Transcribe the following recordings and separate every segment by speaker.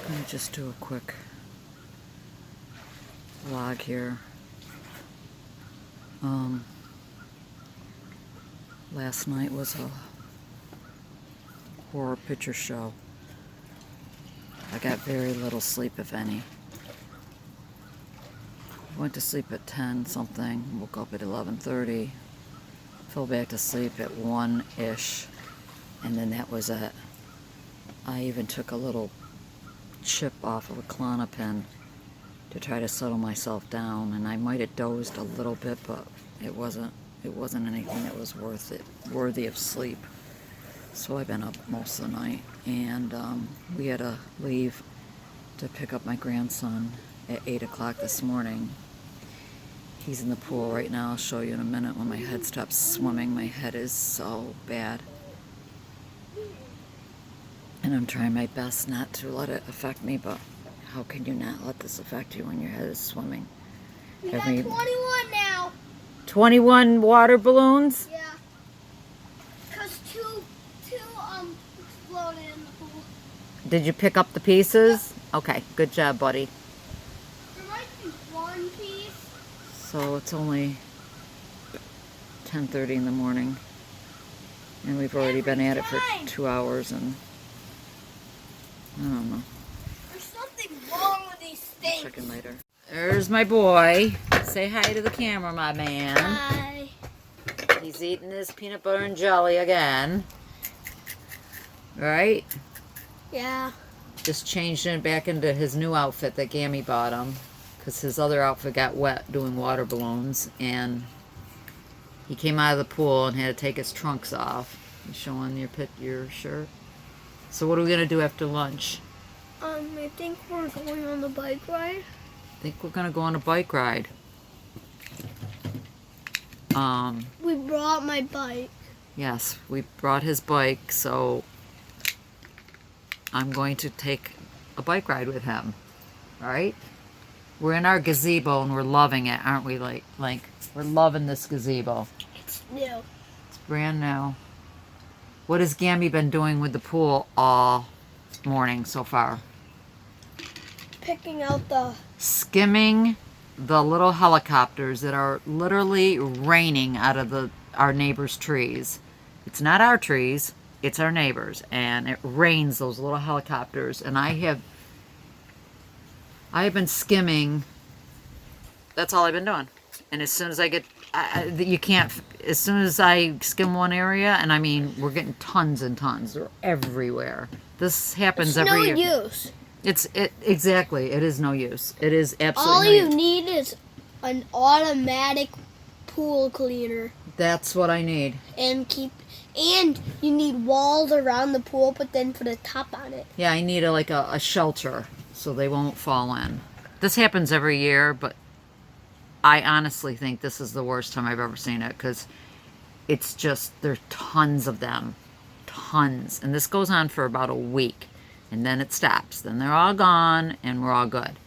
Speaker 1: Let me just do a quick vlog here. Last night was a horror picture show. I got very little sleep, if any. Went to sleep at 10 something, woke up at 11:30, fell back to sleep at 1-ish, and then that was it. I even took a little chip off of a Klonopin to try to settle myself down, and I might have dozed a little bit, but it wasn't anything that was worthy of sleep. So I've been up most of the night, and we had to leave to pick up my grandson at 8 o'clock this morning. He's in the pool right now. I'll show you in a minute when my head stops swimming. My head is so bad. And I'm trying my best not to let it affect me, but how can you not let this affect you when your head is swimming?
Speaker 2: We got 21 now.
Speaker 1: 21 water balloons?
Speaker 2: Yeah. Because two exploded in the pool.
Speaker 1: Did you pick up the pieces? Okay, good job, buddy.
Speaker 2: There might be one piece.
Speaker 1: So it's only 10:30 in the morning, and we've already been at it for 2 hours, and I don't know.
Speaker 2: There's something wrong with these things.
Speaker 1: Check in later. There's my boy. Say hi to the camera, my man.
Speaker 2: Hi.
Speaker 1: He's eating his peanut butter and jelly again. Right?
Speaker 2: Yeah.
Speaker 1: Just changed it back into his new outfit that Gammy bought him, because his other outfit got wet doing water balloons, and he came out of the pool and had to take his trunks off. You showing your shirt? So what are we gonna do after lunch?
Speaker 2: I think we're going on the bike ride.
Speaker 1: I think we're gonna go on a bike ride.
Speaker 2: We brought my bike.
Speaker 1: Yes, we brought his bike, so I'm going to take a bike ride with him. All right? We're in our gazebo and we're loving it, aren't we? Like we're loving this gazebo.
Speaker 2: It's new.
Speaker 1: It's brand new. What has Gammy been doing with the pool all morning so far?
Speaker 2: Picking out the...
Speaker 1: Skimming the little helicopters that are literally raining out of our neighbors' trees. It's not our trees, it's our neighbors, and it rains those little helicopters, and I have been skimming. That's all I've been doing. And as soon as I get as soon as I skim one area, and I mean, we're getting tons and tons. They're everywhere. This happens every year.
Speaker 2: No use.
Speaker 1: Exactly. It is no use. It is absolutely
Speaker 2: All
Speaker 1: no
Speaker 2: you
Speaker 1: use.
Speaker 2: need is an automatic pool cleaner.
Speaker 1: That's what I need.
Speaker 2: And you need walls around the pool, but then put a top on it.
Speaker 1: Yeah, I need a shelter so they won't fall in. This happens every year, but I honestly think this is the worst time I've ever seen it, because it's just, there's tons of them. Tons. And this goes on for about a week. And then it stops. Then they're all gone, and we're all good.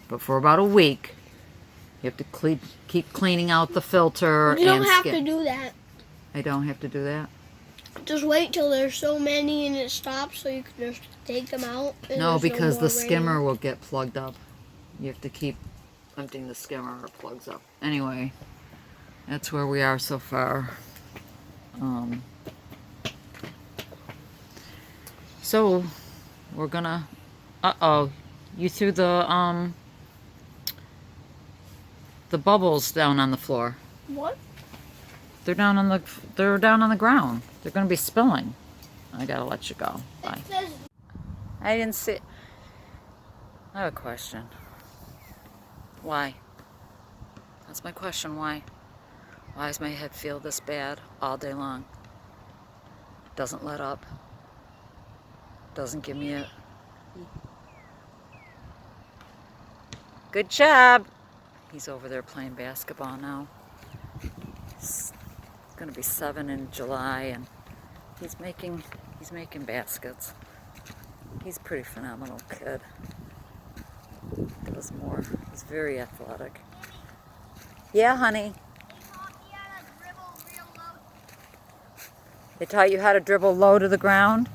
Speaker 1: But for about a week, you have to keep cleaning out the filter.
Speaker 2: You don't have to do that.
Speaker 1: I don't have to do that?
Speaker 2: Just wait till there's so many and it stops, so you can just take them out.
Speaker 1: No, because the skimmer will get plugged up. You have to keep emptying the skimmer or it plugs up. Anyway, that's where we are so far. So we're gonna... Uh-oh. You threw the bubbles down on the floor.
Speaker 2: What?
Speaker 1: They're down on the ground. They're gonna be spilling. I gotta let you go. Bye. I didn't see... I have a question. Why? That's my question. Why? Why does my head feel this bad all day long? Doesn't let up. Doesn't give me a... Good job! He's over there playing basketball now. It's gonna be 7 in July, and he's making baskets. He's a pretty phenomenal kid. Does more. He's very athletic. Yeah, honey. They taught you how to dribble low to the ground?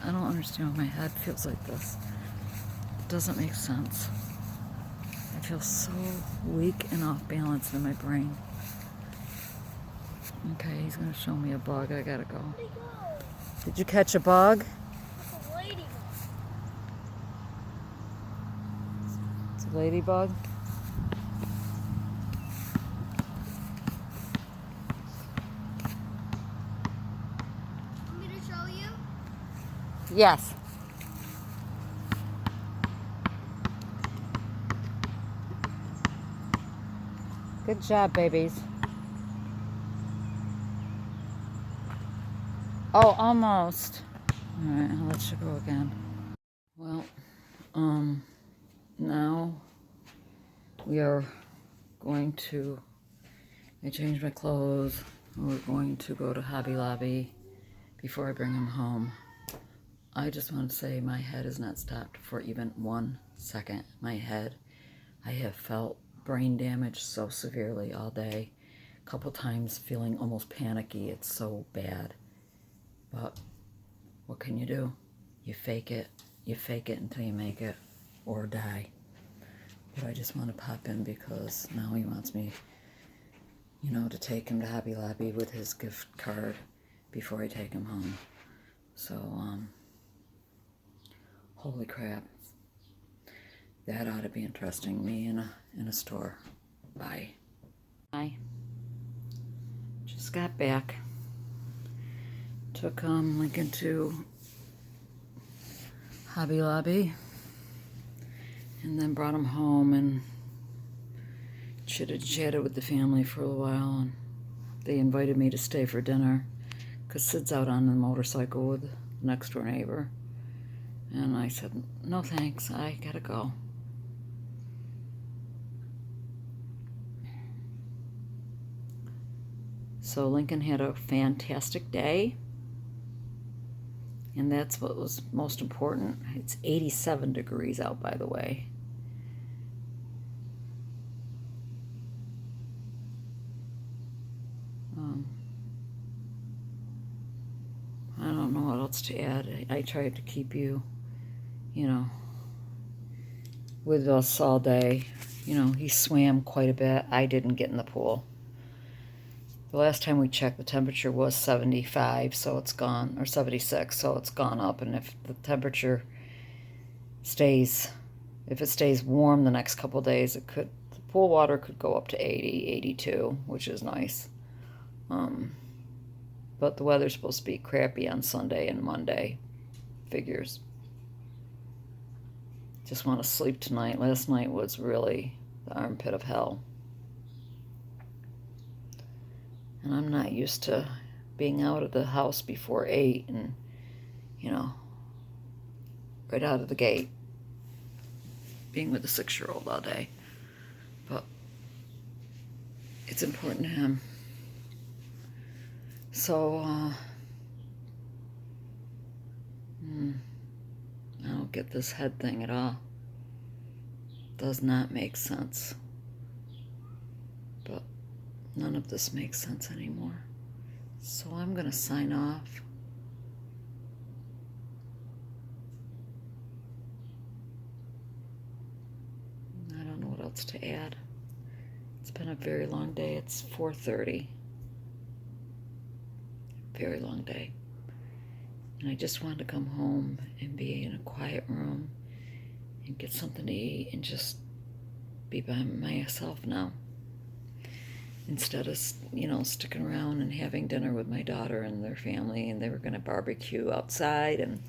Speaker 1: I don't understand why my head feels like this. It doesn't make sense. I feel so weak and off balance in my brain. Okay, he's gonna show me a bug. I gotta go.
Speaker 2: Where'd he go?
Speaker 1: Did you catch a bug?
Speaker 2: It's a ladybug.
Speaker 1: It's a ladybug.
Speaker 2: Want me to show you?
Speaker 1: Yes. Good job, babies. Oh, almost. All right, I'll let you go again. Well, now we are going to, I changed my clothes. We're going to go to Hobby Lobby before I bring him home. I just want to say my head has not stopped for even 1 second. My head, I have felt brain damage so severely all day. A couple times feeling almost panicky. It's so bad. But what can you do? You fake it. You fake it until you make it or die. But I just want to pop in because now he wants me, you know, to take him to Hobby Lobby with his gift card before I take him home. So, holy crap. That ought to be interesting. Me in a store. Bye. Bye. Just got back. Took Lincoln to Hobby Lobby and then brought him home and chitted with the family for a while, and they invited me to stay for dinner because Sid's out on the motorcycle with the next door neighbor, and I said no thanks, I gotta go. So Lincoln had a fantastic day. And that's what was most important. It's 87 degrees out, by the way. I don't know what else to add. I tried to keep you, you know, with us all day. You know, he swam quite a bit. I didn't get in the pool. The last time we checked, the temperature was 75, so it's gone, or 76, so it's gone up. And if the temperature stays, if it stays warm the next couple days, the pool water could go up to 80, 82, which is nice. But the weather's supposed to be crappy on Sunday and Monday. Figures. Just want to sleep tonight. Last night was really the armpit of hell. And I'm not used to being out of the house before 8 and, you know, right out of the gate, being with a 6-year-old all day. But it's important to him. So, I don't get this head thing at all. Does not make sense. But none of this makes sense anymore. So I'm going to sign off. I don't know what else to add. It's been a very long day. It's 4:30. Very long day. And I just wanted to come home and be in a quiet room and get something to eat and just be by myself now. Instead of, you know, sticking around and having dinner with my daughter and their family, and they were going to barbecue outside, and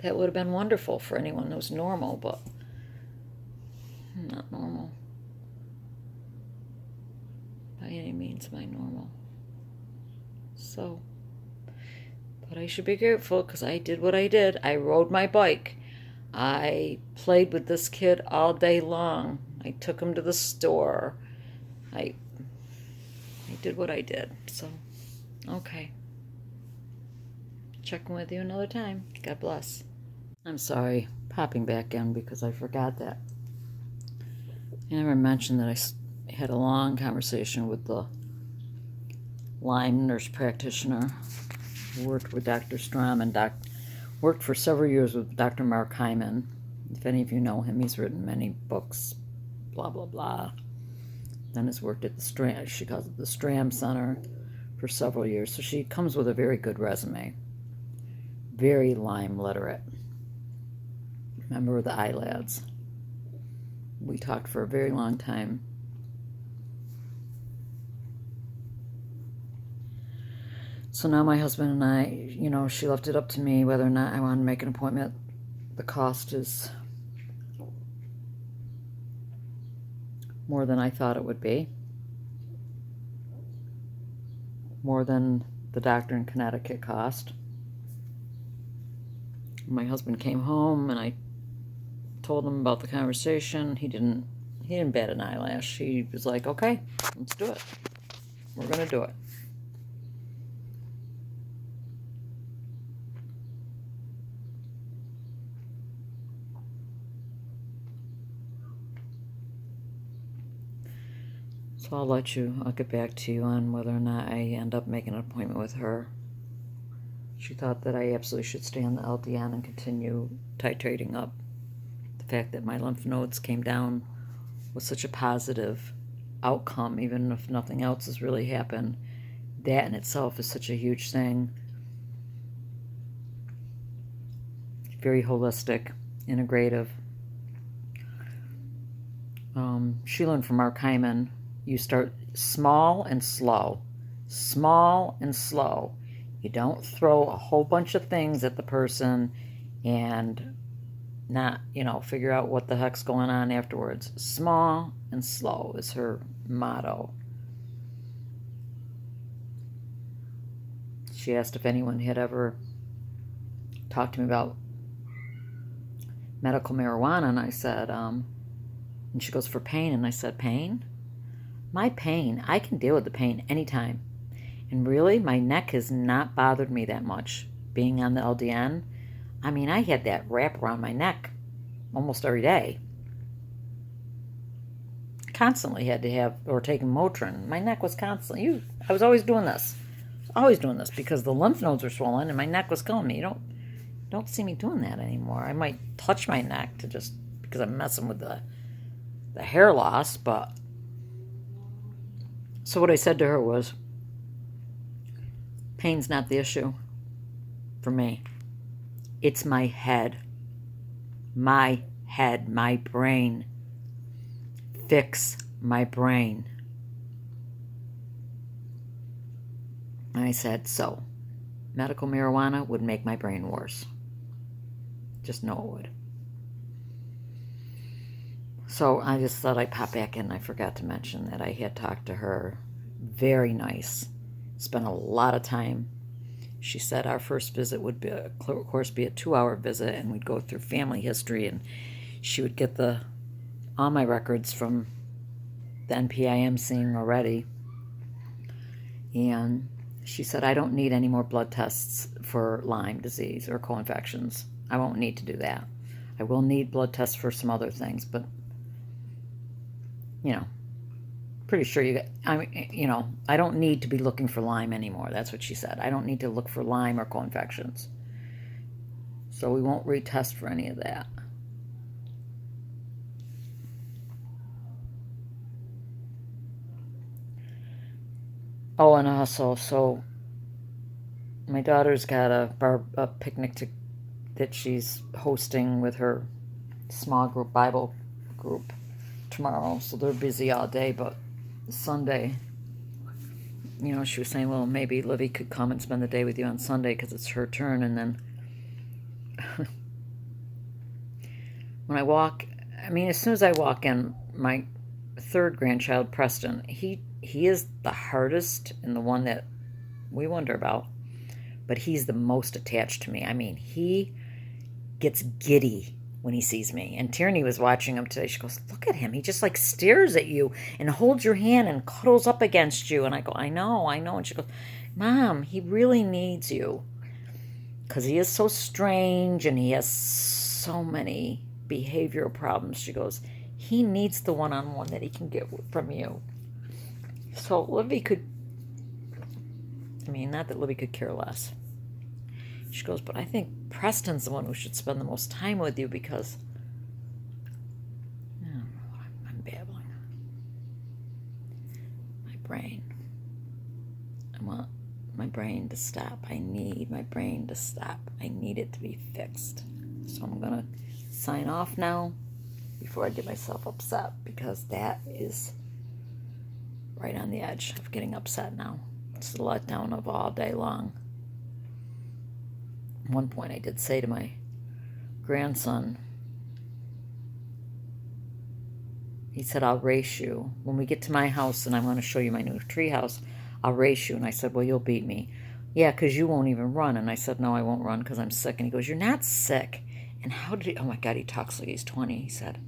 Speaker 1: that would have been wonderful for anyone who's normal, but I'm not normal. By any means am I normal. So, but I should be grateful because I did what I did. I rode my bike. I played with this kid all day long. I took him to the store. I did what I did. So, okay. Checking with you another time. God bless. I'm sorry, popping back in because I forgot that. I never mentioned that I had a long conversation with the Lyme nurse practitioner Worked with Dr. Strom and worked for several years with Dr. Mark Hyman. If any of you know him, he's written many books, blah, blah, blah. Then has worked at the Stram, she calls it the Stram Center, for several years. So she comes with a very good resume. Very Lyme literate. Member of the ILADS. We talked for a very long time. So now my husband and I, she left it up to me whether or not I want to make an appointment. The cost is more than I thought it would be. More than the doctor in Connecticut cost. My husband came home and I told him about the conversation. He didn't bat an eyelash. He was like, okay, let's do it. We're going to do it. So I'll get back to you on whether or not I end up making an appointment with her. She thought that I absolutely should stay on the LDN and continue titrating up. The fact that my lymph nodes came down was such a positive outcome, even if nothing else has really happened. That in itself is such a huge thing. Very holistic, integrative. She learned from Mark Hyman. You start small and slow. Small and slow. You don't throw a whole bunch of things at the person and not, figure out what the heck's going on afterwards. Small and slow is her motto. She asked if anyone had ever talked to me about medical marijuana, and I said, and she goes, for pain, and I said, pain? My pain, I can deal with the pain anytime. And really, my neck has not bothered me that much. Being on the LDN, I had that wrap around my neck almost every day. Constantly had to have, or taking Motrin. My neck was constantly, I was always doing this. Always doing this because the lymph nodes were swollen and my neck was killing me. You don't see me doing that anymore. I might touch my neck because I'm messing with the hair loss, but... So what I said to her was, pain's not the issue for me. It's my head. My head, my brain. Fix my brain. And I said, so, medical marijuana would make my brain worse. Just know it would. So I just thought I'd pop back in. I forgot to mention that I had talked to her. Very nice. Spent a lot of time. She said our first visit would be, of course, be a 2-hour visit, and we'd go through family history, and she would get all my records from the NP I am seeing already. And she said, I don't need any more blood tests for Lyme disease or co-infections. I won't need to do that. I will need blood tests for some other things, but pretty sure I don't need to be looking for Lyme anymore. That's what she said. I don't need to look for Lyme or co-infections. So we won't retest for any of that. Oh, and also, so my daughter's got a picnic that she's hosting with her small group, Bible group, tomorrow. So they're busy all day, but Sunday, she was saying, well, maybe Livy could come and spend the day with you on Sunday because it's her turn. And then when I walk, as soon as I walk in, my third grandchild, Preston, he is the hardest and the one that we wonder about, but he's the most attached to me. He gets giddy when he sees me. And Tierney was watching him today. She goes, look at him. He just stares at you and holds your hand and cuddles up against you. And I go, I know. And she goes, Mom, he really needs you. Because he is so strange and he has so many behavioral problems. She goes, he needs the one-on-one that he can get from you. So Livy could, not that Livy could care less. She goes, but I think Preston's the one who should spend the most time with you because, I don't know, I'm babbling. My brain. I want my brain to stop. I need my brain to stop. I need it to be fixed. So I'm going to sign off now before I get myself upset, because that is right on the edge of getting upset now. It's the letdown of all day long. At one point I did say to my grandson, he said, I'll race you. When we get to my house and I'm going to show you my new tree house, I'll race you. And I said, well, you'll beat me. Yeah, because you won't even run. And I said, no, I won't run because I'm sick. And he goes, you're not sick. And how did he, oh my God, he talks like he's 20. He said,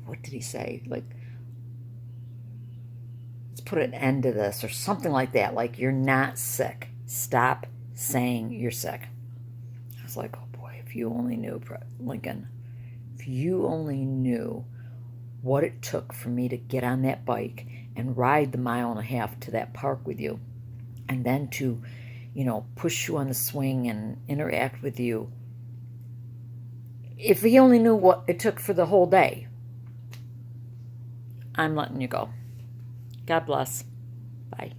Speaker 1: what did he say? Like, let's put an end to this or something like that. Like, you're not sick. Stop saying you're sick. I was like, oh boy, if you only knew, Lincoln, if you only knew what it took for me to get on that bike and ride the 1.5 miles to that park with you, and then to, push you on the swing and interact with you. If he only knew what it took for the whole day. I'm letting you go. God bless. Bye.